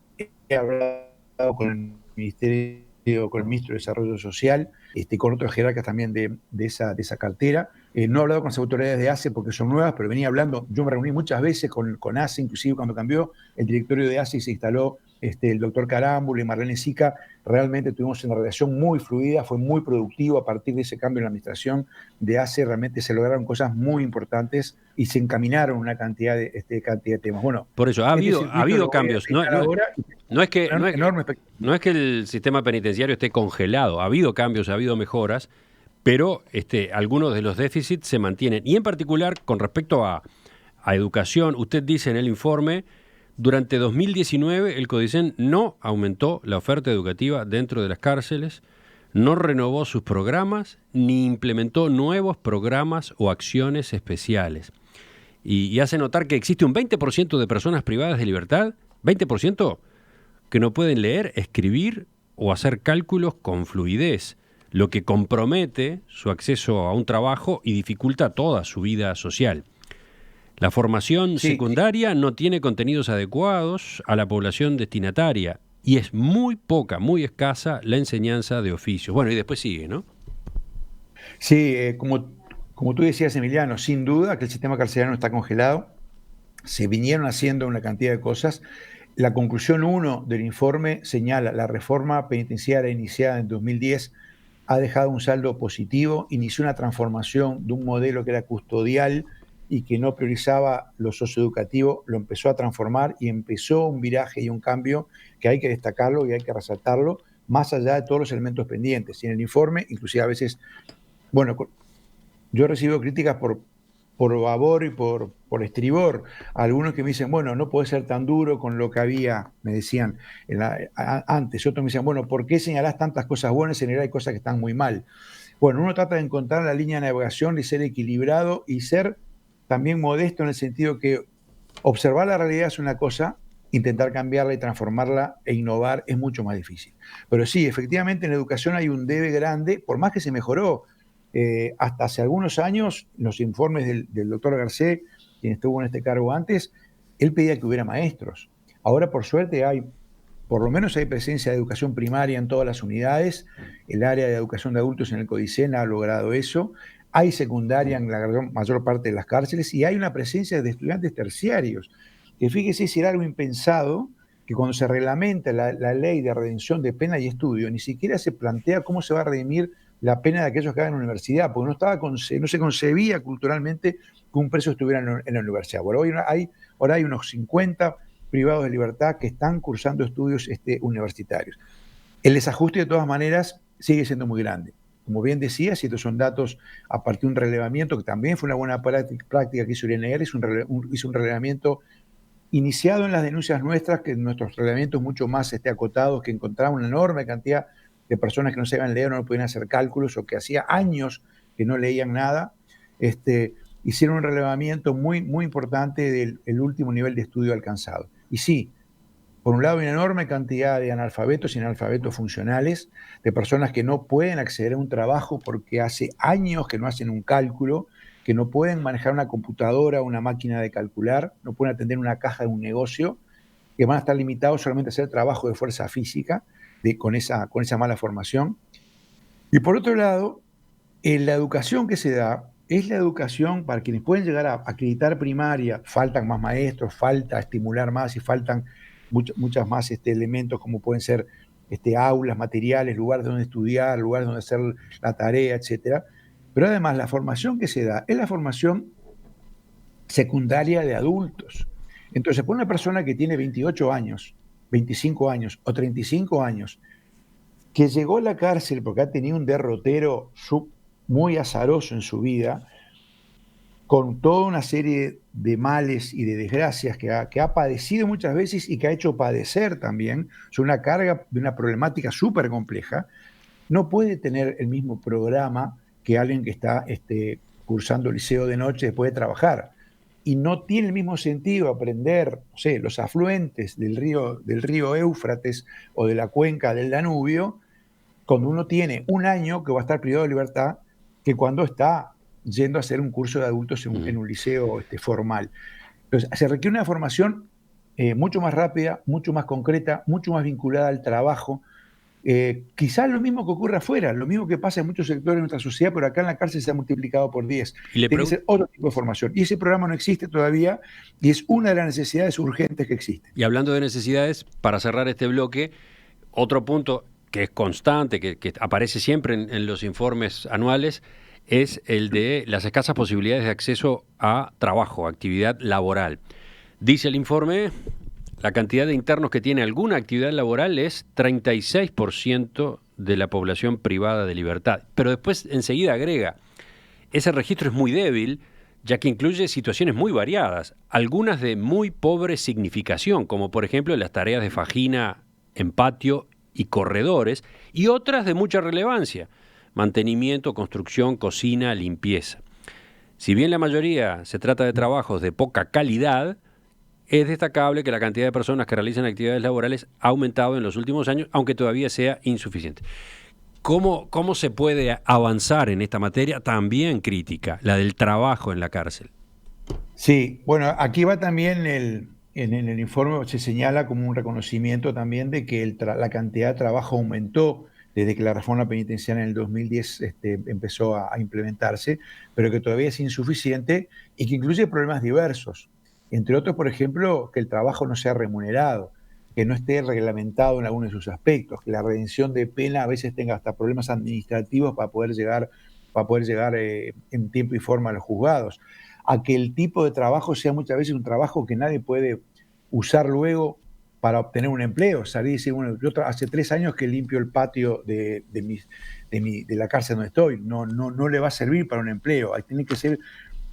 he hablado con el Ministerio, con el ministro de Desarrollo Social, con otros jerarcas también de esa cartera. No he hablado con las autoridades de ACE porque son nuevas, pero venía hablando, yo me reuní muchas veces con ACE, inclusive cuando cambió el directorio de ACE y se instaló el doctor Carámbula y Marlene Sica. Realmente tuvimos una relación muy fluida, fue muy productivo. A partir de ese cambio en la administración de ACE realmente se lograron cosas muy importantes y se encaminaron una cantidad de temas. Bueno, por eso ha habido cambios. No es que el sistema penitenciario esté congelado, ha habido cambios, ha habido mejoras, pero algunos de los déficits se mantienen. Y en particular, con respecto a educación, usted dice en el informe, durante 2019 el CODICEN no aumentó la oferta educativa dentro de las cárceles, no renovó sus programas, ni implementó nuevos programas o acciones especiales. y hace notar que existe un 20% de personas privadas de libertad, 20% que no pueden leer, escribir o hacer cálculos con fluidez, lo que compromete su acceso a un trabajo y dificulta toda su vida social. La formación secundaria no tiene contenidos adecuados a la población destinataria y es muy poca, muy escasa la enseñanza de oficios. Bueno, y después sigue, ¿no? Sí, como tú decías, Emiliano, sin duda que el sistema carcelario está congelado. Se vinieron haciendo una cantidad de cosas. La conclusión 1 del informe señala la reforma penitenciaria iniciada en 2010 ha dejado un saldo positivo, inició una transformación de un modelo que era custodial y que no priorizaba lo socioeducativo, lo empezó a transformar y empezó un viraje y un cambio que hay que destacarlo y hay que resaltarlo, más allá de todos los elementos pendientes. Y en el informe, inclusive a veces, bueno, yo recibo críticas por babor y por estribor. Algunos que me dicen, bueno, no puede ser tan duro con lo que había, me decían antes. Otros me decían, bueno, ¿por qué señalás tantas cosas buenas y en realidad hay cosas que están muy mal? Bueno, uno trata de encontrar la línea de navegación y ser equilibrado y ser también modesto en el sentido que observar la realidad es una cosa, intentar cambiarla y transformarla e innovar es mucho más difícil. Pero sí, efectivamente en la educación hay un debe grande, por más que se mejoró. Hasta hace algunos años, los informes del doctor Garcés, quien estuvo en este cargo antes, él pedía que hubiera maestros. Ahora, por suerte, por lo menos hay presencia de educación primaria en todas las unidades. El área de educación de adultos en el CODICEN ha logrado eso. Hay secundaria en la mayor parte de las cárceles y hay una presencia de estudiantes terciarios. Que fíjese si era algo impensado, que cuando se reglamenta la ley de redención de pena y estudio, ni siquiera se plantea cómo se va a redimir la pena de aquellos que hagan en la universidad, porque no se concebía culturalmente que un preso estuviera en la universidad. Bueno, ahora hay unos 50 privados de libertad que están cursando estudios universitarios. El desajuste, de todas maneras, sigue siendo muy grande. Como bien decías, y estos son datos a partir de un relevamiento, que también fue una buena práctica que hizo el INR, hizo un relevamiento iniciado en las denuncias nuestras, que en nuestros relevamientos mucho más acotados, que encontramos una enorme cantidad de personas que no sabían leer o no podían hacer cálculos o que hacía años que no leían nada, hicieron un relevamiento muy, muy importante del último nivel de estudio alcanzado. Y sí, por un lado hay una enorme cantidad de analfabetos y analfabetos funcionales, de personas que no pueden acceder a un trabajo porque hace años que no hacen un cálculo, que no pueden manejar una computadora o una máquina de calcular, no pueden atender una caja de un negocio, que van a estar limitados solamente a hacer trabajo de fuerza física, con esa mala formación. Y por otro lado, la educación que se da es la educación para quienes pueden llegar a acreditar primaria. Faltan más maestros, falta estimular más y faltan muchas más elementos como pueden ser aulas, materiales, lugares donde estudiar, lugares donde hacer la tarea, etcétera. Pero además la formación que se da es la formación secundaria de adultos. Entonces, por una persona que tiene 28 años, 25 años o 35 años, que llegó a la cárcel porque ha tenido un derrotero muy azaroso en su vida, con toda una serie de males y de desgracias que ha padecido muchas veces y que ha hecho padecer también, es una carga de una problemática súper compleja, no puede tener el mismo programa que alguien que está cursando liceo de noche después de trabajar. Y no tiene el mismo sentido aprender, no sé, los afluentes del río Éufrates o de la cuenca del Danubio, cuando uno tiene un año que va a estar privado de libertad, que cuando está yendo a hacer un curso de adultos en un liceo formal. Entonces, se requiere una formación mucho más rápida, mucho más concreta, mucho más vinculada al trabajo. Quizás lo mismo que ocurre afuera, lo mismo que pasa en muchos sectores de nuestra sociedad, pero acá en la cárcel se ha multiplicado por 10. Tiene que ser otro tipo de formación. Y ese programa no existe todavía y es una de las necesidades urgentes que existen. Y hablando de necesidades, para cerrar este bloque, otro punto que es constante, que aparece siempre en los informes anuales, es el de las escasas posibilidades de acceso a trabajo, actividad laboral. Dice el informe, la cantidad de internos que tiene alguna actividad laboral es 36% de la población privada de libertad. Pero después enseguida agrega, ese registro es muy débil, ya que incluye situaciones muy variadas, algunas de muy pobre significación, como por ejemplo las tareas de fajina en patio y corredores, y otras de mucha relevancia, mantenimiento, construcción, cocina, limpieza. Si bien la mayoría se trata de trabajos de poca calidad, es destacable que la cantidad de personas que realizan actividades laborales ha aumentado en los últimos años, aunque todavía sea insuficiente. ¿Cómo se puede avanzar en esta materia también crítica, la del trabajo en la cárcel? Sí, bueno, aquí va también en el informe se señala como un reconocimiento también de que la cantidad de trabajo aumentó desde que la reforma penitenciaria en el 2010 empezó a implementarse, pero que todavía es insuficiente y que incluye problemas diversos. Entre otros, por ejemplo, que el trabajo no sea remunerado, que no esté reglamentado en algunos de sus aspectos, que la redención de pena a veces tenga hasta problemas administrativos para poder llegar en tiempo y forma a los juzgados, a que el tipo de trabajo sea muchas veces un trabajo que nadie puede usar luego para obtener un empleo. Salir y decir, bueno, yo hace 3 años que limpio el patio de la cárcel donde estoy, no le va a servir para un empleo, ahí tiene que ser.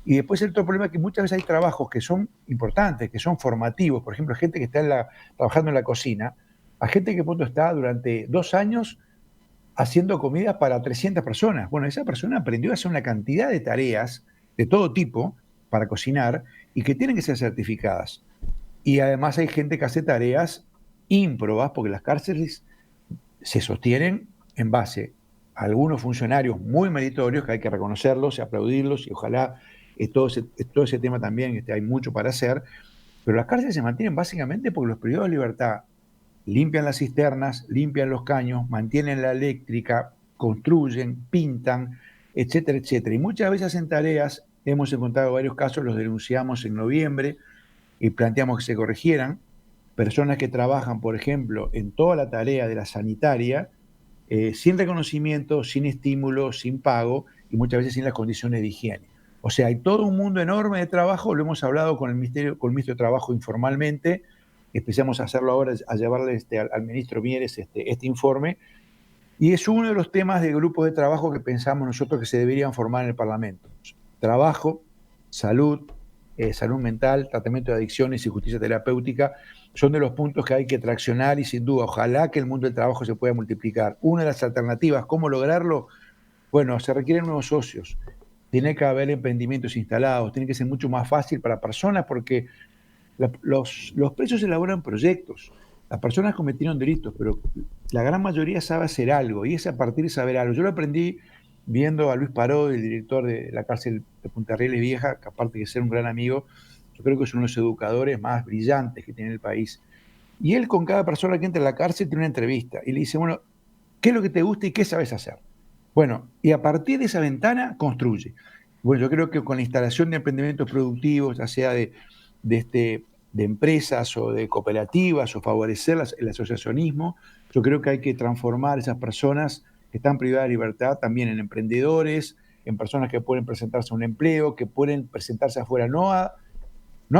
Y después el otro problema es que muchas veces hay trabajos que son importantes, que son formativos, por ejemplo, gente que está trabajando en la cocina, a gente que punto está durante 2 años haciendo comida para 300 personas. Bueno, esa persona aprendió a hacer una cantidad de tareas de todo tipo para cocinar y que tienen que ser certificadas. Y además hay gente que hace tareas ímprobas, porque las cárceles se sostienen en base a algunos funcionarios muy meritorios, que hay que reconocerlos y aplaudirlos, y ojalá todo ese tema también hay mucho para hacer, pero las cárceles se mantienen básicamente porque los privados de libertad limpian las cisternas, limpian los caños, mantienen la eléctrica, construyen, pintan, etcétera, etcétera. Y muchas veces hacen tareas, hemos encontrado varios casos, los denunciamos en noviembre y planteamos que se corrigieran, personas que trabajan, por ejemplo, en toda la tarea de la sanitaria, sin reconocimiento, sin estímulo, sin pago y muchas veces sin las condiciones de higiene. O sea, hay todo un mundo enorme de trabajo, lo hemos hablado con el ministro de Trabajo informalmente, empezamos a hacerlo ahora, a llevarle al ministro Mieres este informe, y es uno de los temas de grupos de trabajo que pensamos nosotros que se deberían formar en el Parlamento. Trabajo, salud, salud mental, tratamiento de adicciones y justicia terapéutica son de los puntos que hay que traccionar y sin duda, ojalá que el mundo del trabajo se pueda multiplicar. Una de las alternativas, ¿cómo lograrlo? Bueno, se requieren nuevos socios, tiene que haber emprendimientos instalados, tiene que ser mucho más fácil para personas porque los presos elaboran proyectos. Las personas cometieron delitos, pero la gran mayoría sabe hacer algo, y es a partir de saber algo. Yo lo aprendí viendo a Luis Parodi, el director de la cárcel de Punta Rieles Vieja, que aparte de ser un gran amigo, yo creo que es uno de los educadores más brillantes que tiene el país. Y él con cada persona que entra a la cárcel tiene una entrevista, y le dice, bueno, ¿qué es lo que te gusta y qué sabes hacer? Bueno, y a partir de esa ventana construye. Bueno, yo creo que con la instalación de emprendimientos productivos, ya sea de empresas o de cooperativas o favorecer el asociacionismo, yo creo que hay que transformar esas personas que están privadas de libertad también en emprendedores, en personas que pueden presentarse a un empleo, que pueden presentarse afuera no a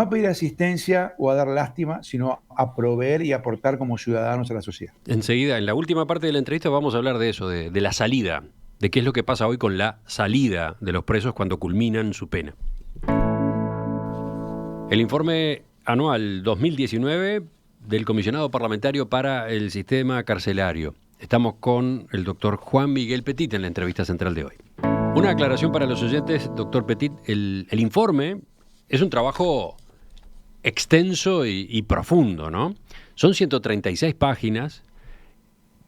pedir asistencia o a dar lástima, sino a proveer y aportar como ciudadanos a la sociedad. Enseguida, en la última parte de la entrevista vamos a hablar de eso, de la salida, de qué es lo que pasa hoy con la salida de los presos cuando culminan su pena. El informe anual 2019 del Comisionado Parlamentario para el Sistema Carcelario. Estamos con el doctor Juan Miguel Petit en la entrevista central de hoy. Una aclaración para los oyentes, doctor Petit, el informe es un trabajo extenso y profundo, ¿no? Son 136 páginas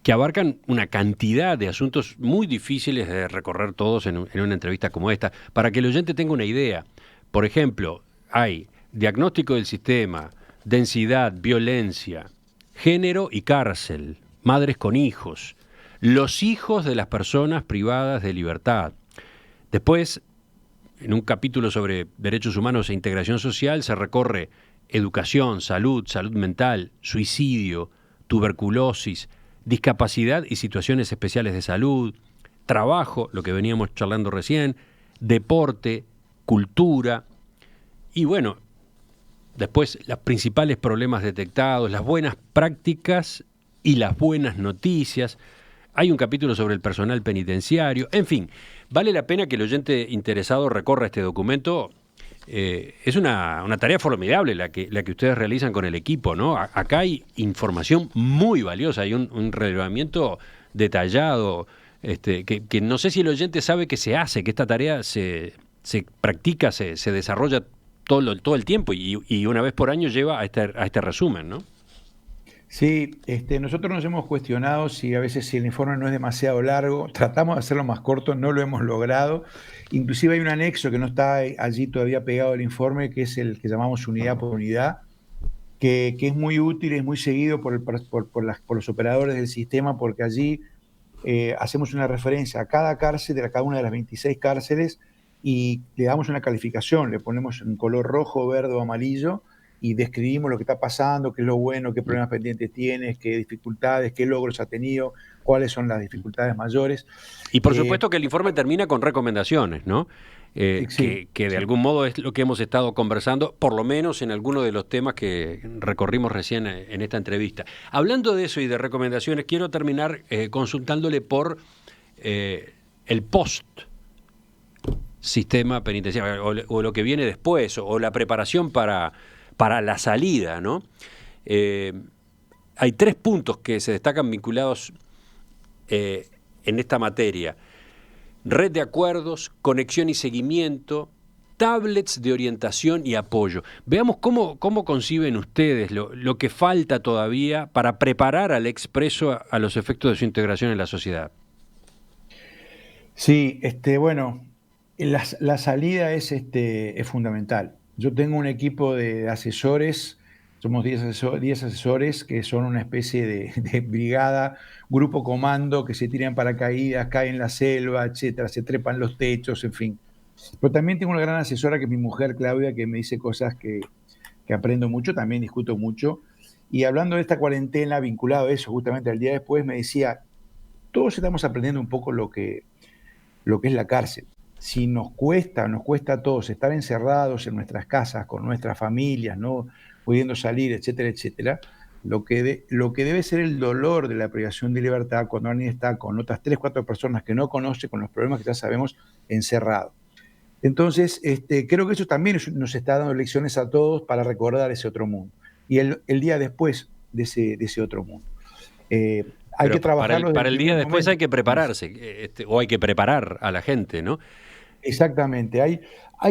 que abarcan una cantidad de asuntos muy difíciles de recorrer todos en una entrevista como esta. Para que el oyente tenga una idea, por ejemplo, hay diagnóstico del sistema, densidad, violencia, género y cárcel, madres con hijos, los hijos de las personas privadas de libertad. Después, en un capítulo sobre derechos humanos e integración social, se recorre educación, salud, salud mental, suicidio, tuberculosis, discapacidad y situaciones especiales de salud, trabajo, lo que veníamos charlando recién, deporte, cultura y bueno, después los principales problemas detectados, las buenas prácticas y las buenas noticias. Hay un capítulo sobre el personal penitenciario. En fin, vale la pena que el oyente interesado recorra este documento. Es una tarea formidable la que ustedes realizan con el equipo, ¿no? Acá hay información muy valiosa, hay un relevamiento detallado, que no sé si el oyente sabe que se hace, que esta tarea se se practica, se desarrolla todo el tiempo y una vez por año lleva a este resumen, ¿no? Sí, nosotros nos hemos cuestionado si a veces si el informe no es demasiado largo, tratamos de hacerlo más corto, no lo hemos logrado. Inclusive hay un anexo que no está allí todavía pegado al informe, que es el que llamamos unidad por unidad, que es muy útil, es muy seguido por los operadores del sistema, porque allí hacemos una referencia a cada cárcel, a cada una de las 26 cárceles, y le damos una calificación, le ponemos en color rojo, verde o amarillo, y describimos lo que está pasando, qué es lo bueno, qué problemas pendientes tienes, qué dificultades, qué logros ha tenido, cuáles son las dificultades mayores. Y por supuesto que el informe termina con recomendaciones, ¿no? Sí, que de sí. algún modo es lo que hemos estado conversando, por lo menos en algunos de los temas que recorrimos recién en esta entrevista. Hablando de eso y de recomendaciones, quiero terminar consultándole por el post-sistema penitenciario, o lo que viene después, o la preparación para la salida, ¿no? Hay 3 puntos que se destacan vinculados en esta materia: red de acuerdos, conexión y seguimiento, tablets de orientación y apoyo. Veamos cómo conciben ustedes lo que falta todavía para preparar al expreso a los efectos de su integración en la sociedad. Sí, bueno, la salida es fundamental. Yo tengo un equipo de asesores, somos 10 asesores que son una especie de brigada, grupo comando, que se tiran en paracaídas, caen en la selva, etcétera, se trepan los techos, en fin. Pero también tengo una gran asesora que es mi mujer, Claudia, que me dice cosas que aprendo mucho, también discuto mucho. Y hablando de esta cuarentena, vinculado a eso, justamente al día después, me decía, todos estamos aprendiendo un poco lo que es la cárcel. Si nos cuesta a todos estar encerrados en nuestras casas, con nuestras familias, no pudiendo salir, etcétera, etcétera, lo que debe ser el dolor de la privación de libertad cuando alguien está con otras 3, 4 personas que no conoce, con los problemas que ya sabemos, encerrado. Entonces, creo que eso también nos está dando lecciones a todos para recordar ese otro mundo. Y el día después de ese otro mundo. Hay Pero que trabajarlo desde para el el día primer después momento. hay que prepararse, o hay que preparar a la gente, ¿no? Exactamente, hay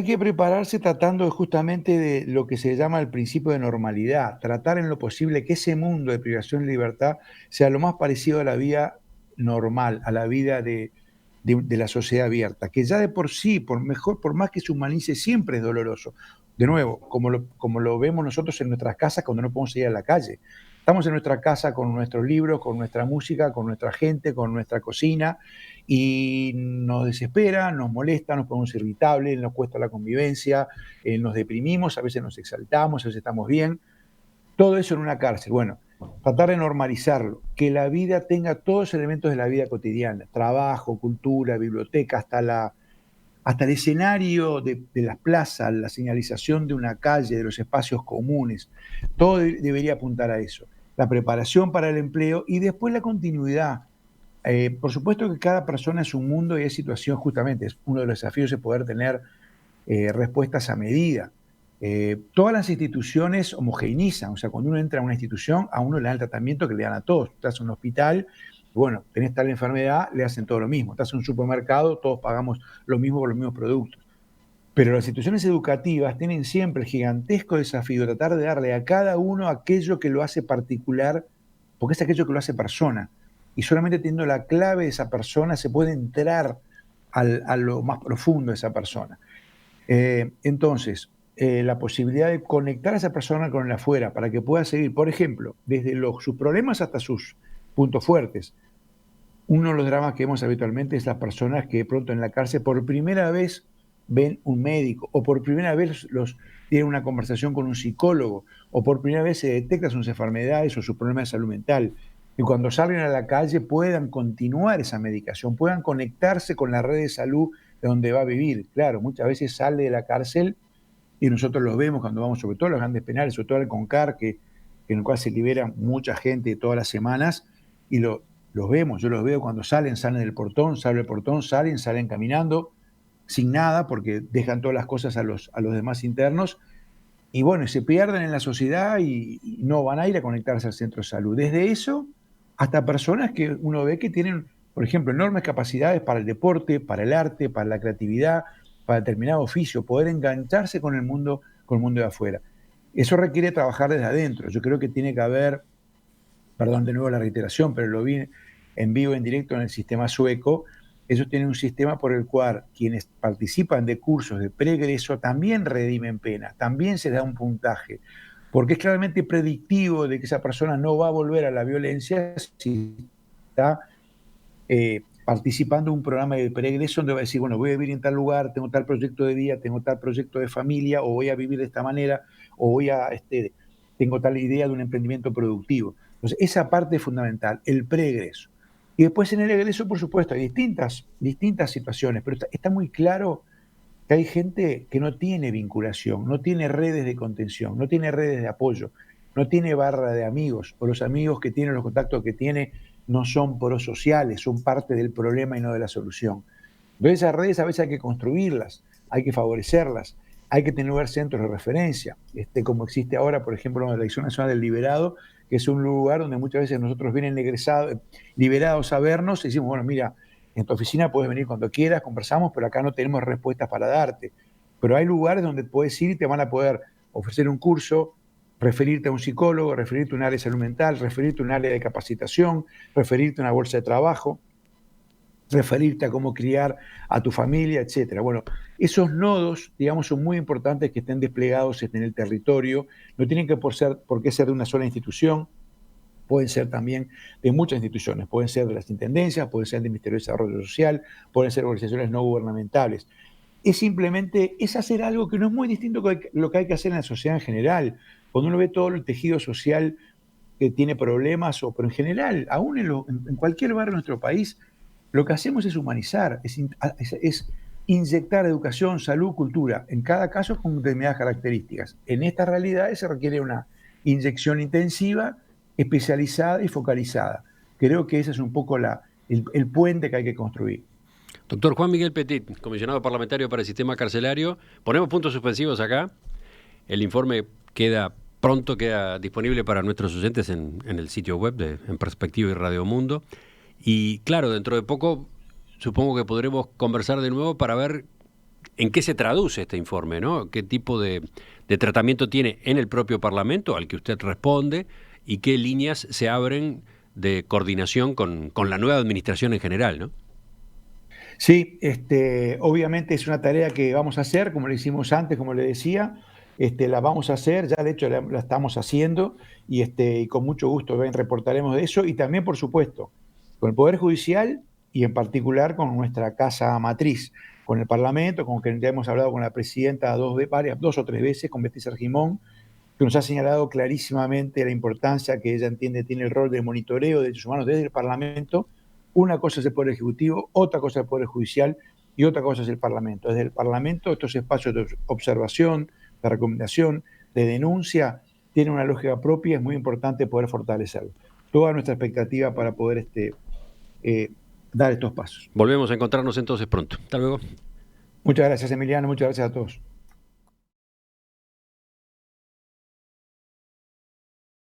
que prepararse tratando justamente de lo que se llama el principio de normalidad, tratar en lo posible que ese mundo de privación de libertad sea lo más parecido a la vida normal, a la vida de la sociedad abierta, que ya de por sí, por más que se humanice, siempre es doloroso. De nuevo, como lo vemos nosotros en nuestras casas cuando no podemos salir a la calle. Estamos en nuestra casa con nuestros libros, con nuestra música, con nuestra gente, con nuestra cocina, y nos desespera, nos molesta, nos ponemos irritables, nos cuesta la convivencia, nos deprimimos, a veces nos exaltamos, a veces estamos bien. Todo eso en una cárcel. Bueno, tratar de normalizarlo, que la vida tenga todos los elementos de la vida cotidiana, trabajo, cultura, biblioteca, hasta el escenario de las plazas, la señalización de una calle, de los espacios comunes. Todo debería apuntar a eso. La preparación para el empleo y después la continuidad. Por supuesto que cada persona es un mundo y es situación, justamente, es uno de los desafíos de poder tener respuestas a medida. Todas las instituciones homogeneizan, o sea, cuando uno entra a una institución, a uno le dan el tratamiento que le dan a todos. Estás en un hospital, bueno, tenés tal enfermedad, le hacen todo lo mismo. Estás en un supermercado, todos pagamos lo mismo por los mismos productos. Pero las instituciones educativas tienen siempre el gigantesco desafío de tratar de darle a cada uno aquello que lo hace particular, porque es aquello que lo hace persona. Y solamente teniendo la clave de esa persona se puede entrar a lo más profundo de esa persona. Entonces, la posibilidad de conectar a esa persona con el afuera para que pueda seguir, por ejemplo, desde sus problemas hasta sus puntos fuertes. Uno de los dramas que vemos habitualmente es las personas que de pronto en la cárcel por primera vez ven un médico, o por primera vez tienen una conversación con un psicólogo, o por primera vez se detectan sus enfermedades o sus problemas de salud mental. Y cuando salgan a la calle puedan continuar esa medicación, puedan conectarse con la red de salud de donde va a vivir. Claro, muchas veces sale de la cárcel y nosotros los vemos cuando vamos, sobre todo a los grandes penales, sobre todo al CONCAR, en el cual se libera mucha gente todas las semanas, y los vemos, yo los veo cuando salen del portón, salen del portón, salen caminando, sin nada, porque dejan todas las cosas a los demás internos, y bueno, se pierden en la sociedad y no van a ir a conectarse al centro de salud. Desde eso hasta personas que uno ve que tienen, por ejemplo, enormes capacidades para el deporte, para el arte, para la creatividad, para determinado oficio, poder engancharse con el mundo de afuera. Eso requiere trabajar desde adentro. Yo creo que tiene que haber, perdón de nuevo la reiteración, pero lo vi en vivo, en directo en el sistema sueco. Ellos tienen un sistema por el cual quienes participan de cursos de pregreso también redimen pena, también se da un puntaje, porque es claramente predictivo de que esa persona no va a volver a la violencia si está participando de un programa de pregreso donde va a decir, bueno, voy a vivir en tal lugar, tengo tal proyecto de vida, tengo tal proyecto de familia, o voy a vivir de esta manera, o tengo tal idea de un emprendimiento productivo. Entonces, esa parte es fundamental, el preegreso. Y después en el egreso, por supuesto, hay distintas situaciones, pero está muy claro que hay gente que no tiene vinculación, no tiene redes de contención, no tiene redes de apoyo, no tiene barra de amigos, o los amigos que tiene, los contactos que tiene, no son prosociales, son parte del problema y no de la solución. Entonces esas redes a veces hay que construirlas, hay que favorecerlas, hay que tener centros de referencia, como existe ahora, por ejemplo, en la Dirección Nacional del Liberado, que es un lugar donde muchas veces nosotros vienen liberados a vernos y decimos, bueno, mira, en tu oficina puedes venir cuando quieras, conversamos, pero acá no tenemos respuestas para darte. Pero hay lugares donde puedes ir y te van a poder ofrecer un curso, referirte a un psicólogo, referirte a un área de salud mental, referirte a un área de capacitación, referirte a una bolsa de trabajo, referirte a cómo criar a tu familia, etcétera. Bueno, esos nodos, digamos, son muy importantes que estén desplegados en el territorio. No tienen que por qué ser de una sola institución, pueden ser también de muchas instituciones, pueden ser de las intendencias, pueden ser del Ministerio de Desarrollo Social, pueden ser organizaciones no gubernamentales. Es hacer algo que no es muy distinto que lo que hay que hacer en la sociedad en general. Cuando uno ve todo el tejido social que tiene problemas, pero en general, aún en cualquier barrio de nuestro país, lo que hacemos es humanizar, es inyectar educación, salud, cultura, en cada caso con determinadas características. En estas realidades se requiere una inyección intensiva, especializada y focalizada. Creo que ese es un poco el puente que hay que construir. Doctor Juan Miguel Petit, comisionado parlamentario para el sistema carcelario. Ponemos puntos suspensivos acá. El informe queda disponible para nuestros oyentes en el sitio web de En Perspectiva y Radio Mundo. Y claro, dentro de poco supongo que podremos conversar de nuevo para ver en qué se traduce este informe, ¿no? Qué tipo de tratamiento tiene en el propio Parlamento al que usted responde y qué líneas se abren de coordinación con la nueva administración en general, ¿no? Sí, obviamente es una tarea que vamos a hacer, como lo hicimos antes, como le decía, la vamos a hacer, ya de hecho la estamos haciendo y con mucho gusto reportaremos de eso y también, por supuesto, con el Poder Judicial y en particular con nuestra casa matriz, con el Parlamento, con quien ya hemos hablado con la presidenta dos o tres veces, con Beatriz Argimón, que nos ha señalado clarísimamente la importancia que ella entiende tiene el rol de monitoreo de derechos humanos desde el Parlamento. Una cosa es el Poder Ejecutivo, otra cosa es el Poder Judicial y otra cosa es el Parlamento. Desde el Parlamento, estos espacios de observación, de recomendación, de denuncia, tienen una lógica propia, es muy importante poder fortalecerlo. Toda nuestra expectativa para poder dar estos pasos. Volvemos a encontrarnos entonces pronto. Hasta luego. Muchas gracias, Emiliano, muchas gracias a todos.